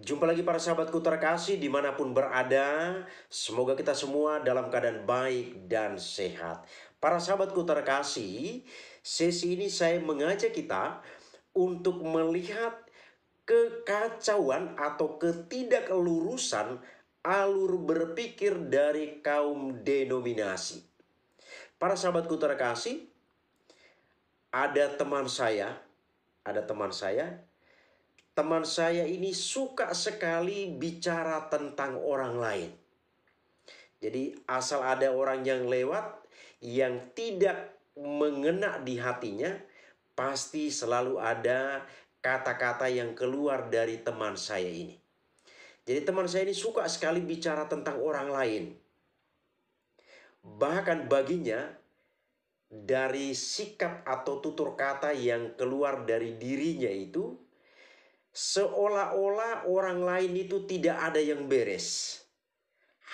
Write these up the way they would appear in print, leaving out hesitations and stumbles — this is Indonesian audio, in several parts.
Jumpa lagi para sahabatku terkasih dimanapun berada. Semoga kita semua dalam keadaan baik dan sehat. Para sahabatku terkasih, sesi ini saya mengajak kita untuk melihat kekacauan atau ketidaklurusan alur berpikir dari kaum denominasi. Para sahabatku terkasih, ada teman saya, ada teman saya Teman saya ini suka sekali bicara tentang orang lain. Jadi asal ada orang yang lewat yang tidak mengena di hatinya, pasti selalu ada kata-kata yang keluar dari teman saya ini. Jadi teman saya ini suka sekali bicara tentang orang lain. Bahkan baginya, dari sikap atau tutur kata yang keluar dari dirinya itu, seolah-olah orang lain itu tidak ada yang beres.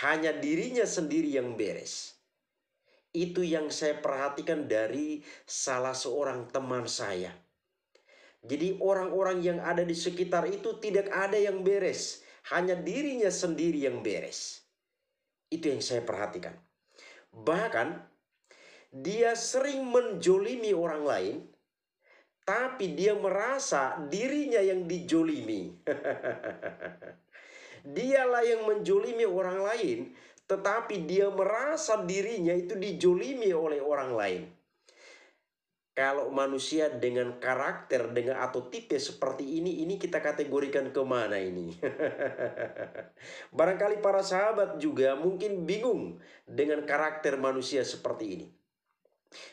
Hanya dirinya sendiri yang beres. Itu yang saya perhatikan dari salah seorang teman saya. Jadi orang-orang yang ada di sekitar itu tidak ada yang beres. Hanya dirinya sendiri yang beres. Itu yang saya perhatikan. Bahkan dia sering menjolimi orang lain, tapi dia merasa dirinya yang dijolimi. Dialah yang menjolimi orang lain, tetapi dia merasa dirinya itu dijolimi oleh orang lain. Kalau manusia dengan karakter dengan atau tipe seperti ini kita kategorikan kemana ini? Barangkali para sahabat juga mungkin bingung dengan karakter manusia seperti ini.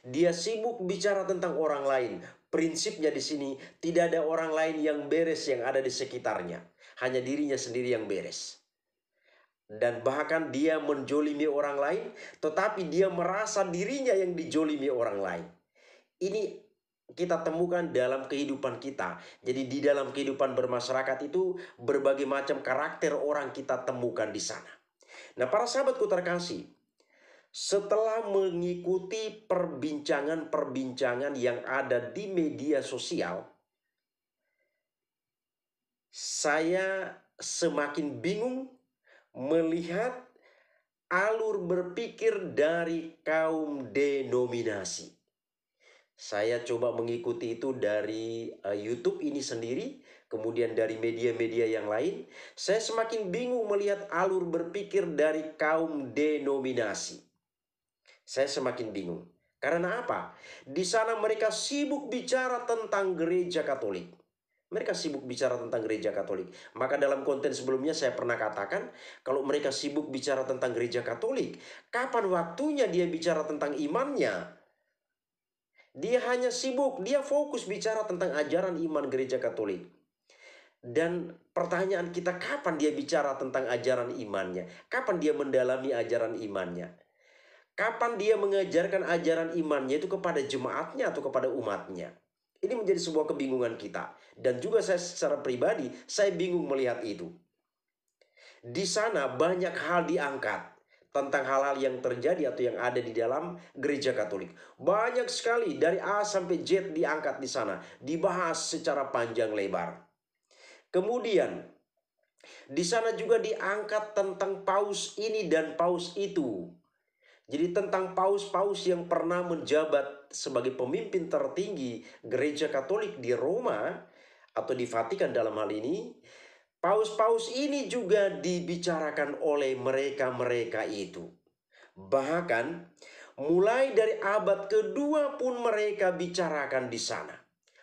Dia sibuk bicara tentang orang lain. Prinsipnya di sini tidak ada orang lain yang beres yang ada di sekitarnya. Hanya dirinya sendiri yang beres. Dan bahkan dia menjolimi orang lain, tetapi dia merasa dirinya yang dijolimi orang lain. Ini kita temukan dalam kehidupan kita. Jadi di dalam kehidupan bermasyarakat itu berbagai macam karakter orang kita temukan di sana. Nah, para sahabatku terkasih, setelah mengikuti perbincangan-perbincangan yang ada di media sosial, saya semakin bingung melihat alur berpikir dari kaum denominasi. Saya coba mengikuti itu dari YouTube ini sendiri, kemudian dari media-media yang lain. Saya semakin bingung melihat alur berpikir dari kaum denominasi. Saya semakin bingung. Karena apa? Di sana mereka sibuk bicara tentang gereja Katolik. Mereka sibuk bicara tentang gereja Katolik. Maka dalam konten sebelumnya saya pernah katakan, kalau mereka sibuk bicara tentang gereja Katolik, kapan waktunya dia bicara tentang imannya? Dia hanya sibuk, dia fokus bicara tentang ajaran iman gereja Katolik. Dan pertanyaan kita, kapan dia bicara tentang ajaran imannya? Kapan dia mendalami ajaran imannya? Kapan dia mengajarkan ajaran imannya itu kepada jemaatnya atau kepada umatnya? Ini menjadi sebuah kebingungan kita. Dan juga saya secara pribadi, saya bingung melihat itu. Di sana banyak hal diangkat tentang hal-hal yang terjadi atau yang ada di dalam gereja Katolik. Banyak sekali dari A sampai Z diangkat di sana. Dibahas secara panjang lebar. Kemudian, di sana juga diangkat tentang paus ini dan paus itu. Jadi tentang paus-paus yang pernah menjabat sebagai pemimpin tertinggi gereja Katolik di Roma atau di Vatikan dalam hal ini, paus-paus ini juga dibicarakan oleh mereka-mereka itu. Bahkan mulai dari abad kedua pun mereka bicarakan di sana.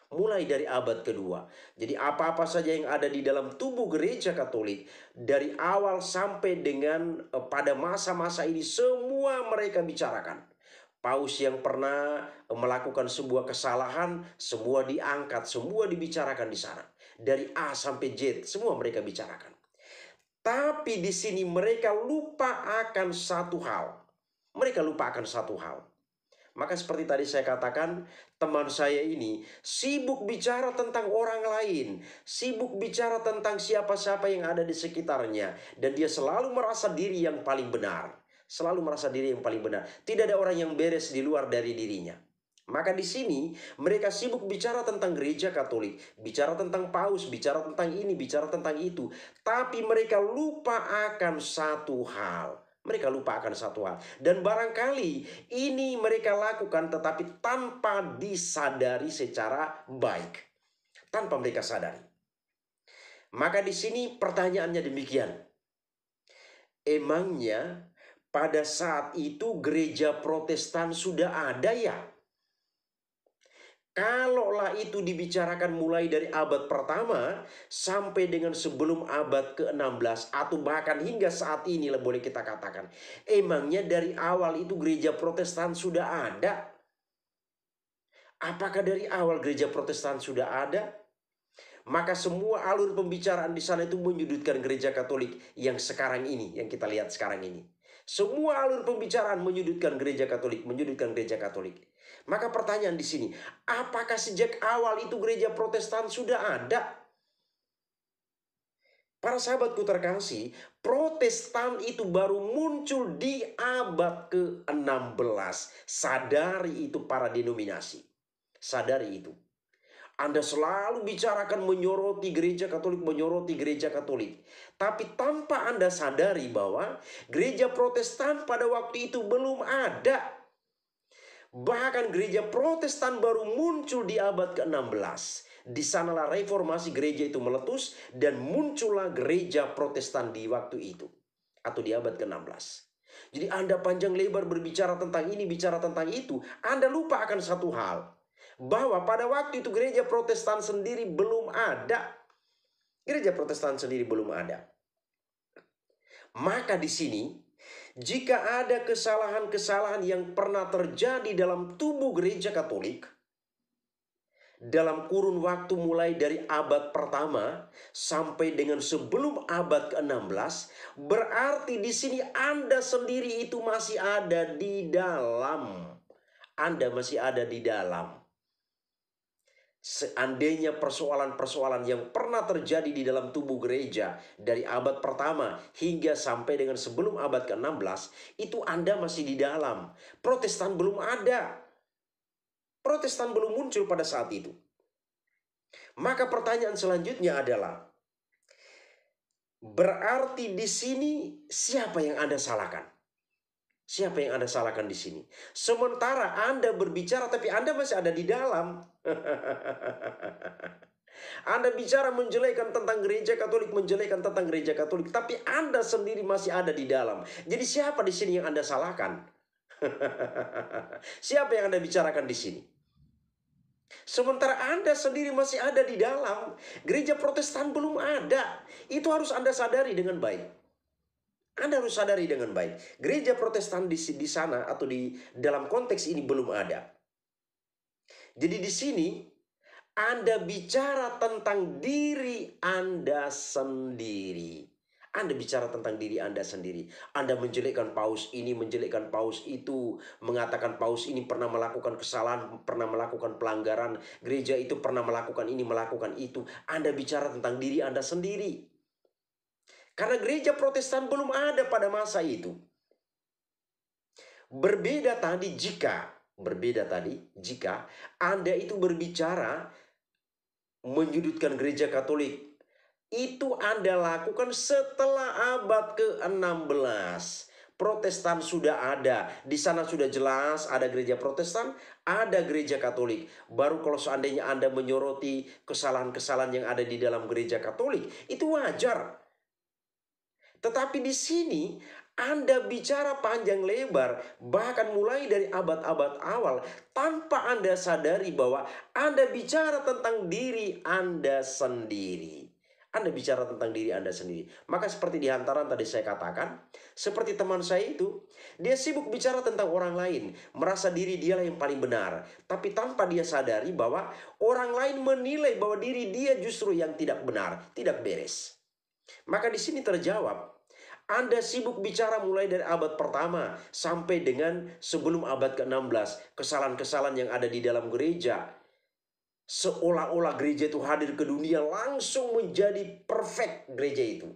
Mulai dari abad kedua. Jadi apa-apa saja yang ada di dalam tubuh gereja Katolik, dari awal sampai dengan pada masa-masa ini, semua mereka bicarakan. Paus yang pernah melakukan sebuah kesalahan, semua diangkat, semua dibicarakan di sana. Dari A sampai Z, semua mereka bicarakan. Tapi di sini mereka lupa akan satu hal. Mereka lupa akan satu hal. Maka seperti tadi saya katakan, teman saya ini sibuk bicara tentang orang lain. Sibuk bicara tentang siapa-siapa yang ada di sekitarnya. Dan dia selalu merasa diri yang paling benar. Selalu merasa diri yang paling benar. Tidak ada orang yang beres di luar dari dirinya. Maka di sini mereka sibuk bicara tentang gereja Katolik, bicara tentang paus, bicara tentang ini, bicara tentang itu. Tapi mereka lupa akan satu hal. Mereka lupa akan satu hal. Dan barangkali ini mereka lakukan tetapi tanpa disadari secara baik. Tanpa mereka sadari. Maka di sini pertanyaannya demikian. Emangnya pada saat itu gereja Protestan sudah ada ya? Kalaulah itu dibicarakan mulai dari abad pertama sampai dengan sebelum abad ke-16 atau bahkan hingga saat ini lah boleh kita katakan. Emangnya dari awal itu gereja Protestan sudah ada? Apakah dari awal gereja Protestan sudah ada? Maka semua alur pembicaraan di sana itu menyudutkan gereja Katolik yang sekarang ini, yang kita lihat sekarang ini. Semua alur pembicaraan menyudutkan gereja Katolik, menyudutkan gereja Katolik. Maka pertanyaan di sini, apakah sejak awal itu gereja Protestan sudah ada? Para sahabatku terkasih, Protestan itu baru muncul di abad ke-16. Sadari itu para denominasi. Sadari itu. Anda selalu bicarakan menyoroti gereja Katolik, menyoroti gereja Katolik. Tapi tanpa Anda sadari bahwa gereja Protestan pada waktu itu belum ada. Bahkan gereja Protestan baru muncul di abad ke-16. Di sanalah reformasi gereja itu meletus dan muncullah gereja Protestan di waktu itu. Atau di abad ke-16. Jadi Anda panjang lebar berbicara tentang ini, bicara tentang itu. Anda lupa akan satu hal. Bahwa pada waktu itu gereja Protestan sendiri belum ada. Gereja Protestan sendiri belum ada. Maka di sini, jika ada kesalahan-kesalahan yang pernah terjadi dalam tubuh gereja Katolik, dalam kurun waktu mulai dari abad pertama sampai dengan sebelum abad ke-16, berarti di sini Anda sendiri itu masih ada di dalam. Anda masih ada di dalam. Seandainya persoalan-persoalan yang pernah terjadi di dalam tubuh gereja dari abad pertama hingga sampai dengan sebelum abad ke-16, itu Anda masih di dalam. Protestan belum ada. Protestan belum muncul pada saat itu. Maka pertanyaan selanjutnya adalah, berarti di sini siapa yang Anda salahkan? Siapa yang Anda salahkan di sini? Sementara Anda berbicara tapi Anda masih ada di dalam. Anda bicara menjelekan tentang gereja Katolik, menjelekan tentang gereja Katolik, tapi Anda sendiri masih ada di dalam. Jadi siapa di sini yang Anda salahkan? Siapa yang Anda bicarakan di sini? Sementara Anda sendiri masih ada di dalam. Gereja Protestan belum ada. Itu harus Anda sadari dengan baik. Anda harus sadari dengan baik. Gereja Protestan di sana atau di dalam konteks ini belum ada. Jadi di sini Anda bicara tentang diri Anda sendiri. Anda bicara tentang diri Anda sendiri. Anda menjelekkan paus ini, menjelekkan paus itu, mengatakan paus ini pernah melakukan kesalahan, pernah melakukan pelanggaran, gereja itu pernah melakukan ini, melakukan itu. Anda bicara tentang diri Anda sendiri. Karena gereja Protestan belum ada pada masa itu. Berbeda tadi jika Anda itu berbicara menyudutkan gereja Katolik, itu Anda lakukan setelah abad ke-16. Protestan sudah ada. Di sana sudah jelas ada gereja Protestan, ada gereja Katolik. Baru kalau seandainya Anda menyoroti kesalahan-kesalahan yang ada di dalam gereja Katolik, itu wajar. Tetapi di sini Anda bicara panjang lebar, bahkan mulai dari abad-abad awal, tanpa Anda sadari bahwa Anda bicara tentang diri Anda sendiri. Anda bicara tentang diri Anda sendiri. Maka seperti di hantaran tadi saya katakan, seperti teman saya itu, dia sibuk bicara tentang orang lain, merasa diri dialah yang paling benar. Tapi tanpa dia sadari bahwa orang lain menilai bahwa diri dia justru yang tidak benar, tidak beres. Maka di sini terjawab, Anda sibuk bicara mulai dari abad pertama sampai dengan sebelum abad ke-16. Kesalahan-kesalahan yang ada di dalam gereja. Seolah-olah gereja itu hadir ke dunia langsung menjadi perfect gereja itu.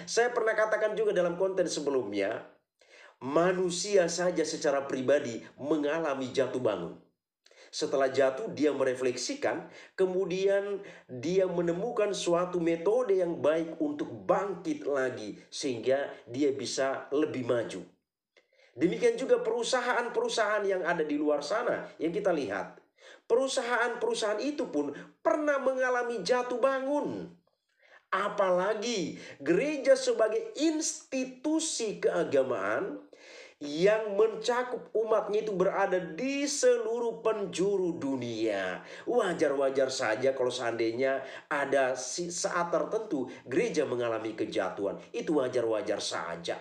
Saya pernah katakan juga dalam konten sebelumnya, Manusia saja secara pribadi mengalami jatuh bangun. Setelah jatuh, dia merefleksikan, kemudian dia menemukan suatu metode yang baik untuk bangkit lagi, sehingga dia bisa lebih maju. Demikian juga perusahaan-perusahaan yang ada di luar sana yang kita lihat. Perusahaan-perusahaan itu pun pernah mengalami jatuh bangun. Apalagi gereja sebagai institusi keagamaan yang mencakup umatnya itu berada di seluruh penjuru dunia. Wajar-wajar saja kalau seandainya ada saat tertentu gereja mengalami kejatuhan. Itu wajar-wajar saja.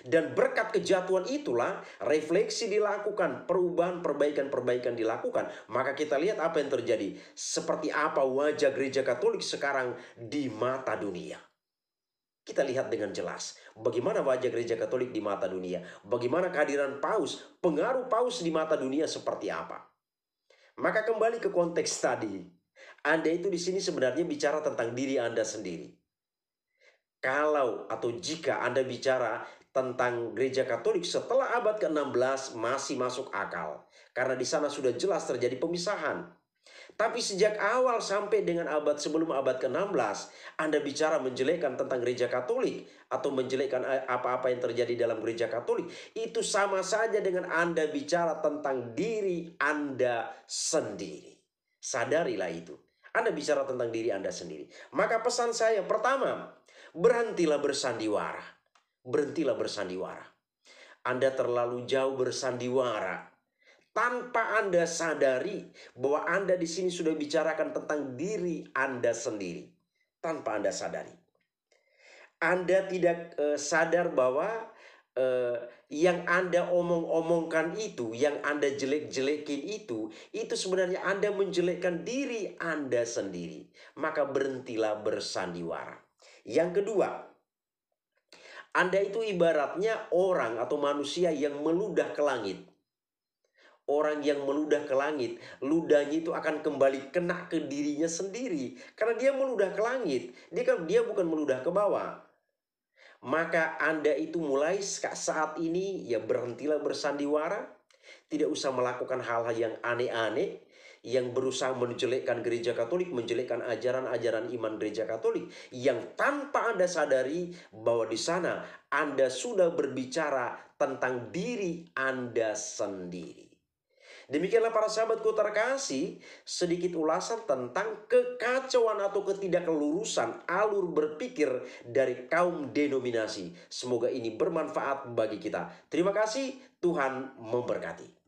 Dan berkat kejatuhan itulah refleksi dilakukan, perubahan, perbaikan-perbaikan dilakukan. Maka kita lihat apa yang terjadi. Seperti apa wajah gereja Katolik sekarang di mata dunia. Kita lihat dengan jelas bagaimana wajah gereja Katolik di mata dunia. Bagaimana kehadiran Paus, pengaruh Paus di mata dunia seperti apa. Maka kembali ke konteks tadi. Anda itu di sini sebenarnya bicara tentang diri Anda sendiri. Kalau atau jika Anda bicara tentang gereja Katolik setelah abad ke-16 masih masuk akal. Karena di sana sudah jelas terjadi pemisahan. Tapi sejak awal sampai dengan sebelum abad ke-16, Anda bicara menjelekkan tentang gereja Katolik atau menjelekkan apa-apa yang terjadi dalam gereja Katolik, itu sama saja dengan Anda bicara tentang diri Anda sendiri. Sadarilah itu. Anda bicara tentang diri Anda sendiri. Maka pesan saya pertama, berhentilah bersandiwara. Berhentilah bersandiwara. Anda terlalu jauh bersandiwara tanpa Anda sadari bahwa Anda di sini sudah bicarakan tentang diri Anda sendiri. Tanpa Anda sadari. Anda tidak sadar bahwa yang Anda omong-omongkan itu, yang Anda jelek-jelekin itu sebenarnya Anda menjelekkan diri Anda sendiri. Maka berhentilah bersandiwara. Yang kedua, Anda itu ibaratnya orang atau manusia yang meludah ke langit. Orang yang meludah ke langit, ludahnya itu akan kembali kena ke dirinya sendiri. Karena dia meludah ke langit, dia bukan meludah ke bawah. Maka Anda itu mulai saat ini ya berhentilah bersandiwara. Tidak usah melakukan hal-hal yang aneh-aneh, yang berusaha menjelekkan gereja Katolik, menjelekkan ajaran-ajaran iman gereja Katolik, yang tanpa Anda sadari bahwa di sana Anda sudah berbicara tentang diri Anda sendiri. Demikianlah para sahabatku terkasih, sedikit ulasan tentang kekacauan atau ketidaklurusan alur berpikir dari kaum denominasi. Semoga ini bermanfaat bagi kita. Terima kasih, Tuhan memberkati.